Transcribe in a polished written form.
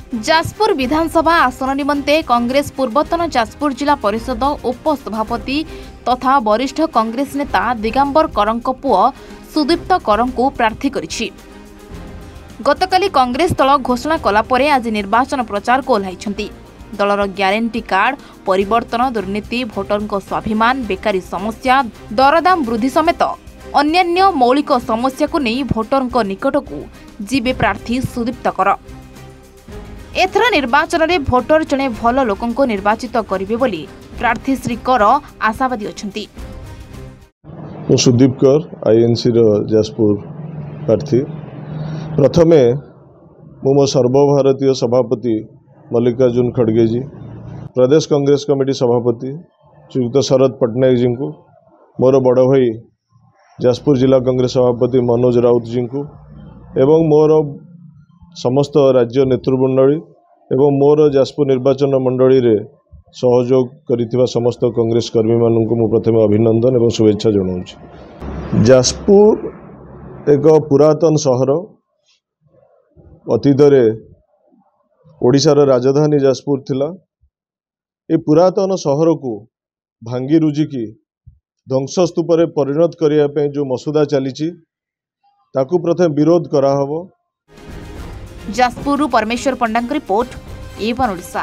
जाजपुर विधानसभा आसन निमंते कांग्रेस पूर्वतन जाजपुर जिला परिषद उपसभापति तथा वरिष्ठ कांग्रेस नेता दिगंबर करंक पुओ सुदीप्त करंकु प्रार्थी करिछि। गतकाली कांग्रेस दल घोषणा कला परे आज निर्वाचन प्रचार को ओह्लाइछन्ति। दलर ग्यारेंटी कार्ड, परिवर्तन, दुर्नीति, भोटरଙ୍କ स्वाभिमान, बेकारी समस्या, दरदाम वृद्धि समेत अन्यान्य मौलिक समस्या को नहीं भोटरଙ୍କ निकटकू जीवे प्रार्थी सुदीप्त कर। एथर निर्वाचन में भोटर जड़े भल लोक निर्वाचित करेंगे बोली प्रार्थी श्री कर आशावादी अछंती। सुदीप कर आईएनसी जाजपुर प्रार्थी। प्रथमे मो सर्वभारतीय सभापति मल्लिकार्जुन खड़गे जी, प्रदेश कांग्रेस कमिटी सभापति श्रीयुक्त शरद पट्टनायक जी को, मोर बड़ भाई जाजपुर जिला कांग्रेस सभापति मनोज राउत जी को एवं मोर समस्त राज्य नेतृमंडली एवं मोर जाजपुर निर्वाचन मंडली रे सहयोग करिथिबा समस्त कांग्रेस कर्मी मानक मु प्रथम अभिनंदन एवं शुभेच्छा जनाऊँ। जाजपुर एक पुरातन सहर, अतीत ओडिशार राजधानी जाजपुर थिला। ए पुरातन सहर को भांगी रुजिकी ध्वंसस्तूप परिणत करने जो मसुदा चली ताकू प्रथम विरोध करा हबो। जाजपुर परमेश्वर पंडा रिपोर्ट, एवन ओडिशा।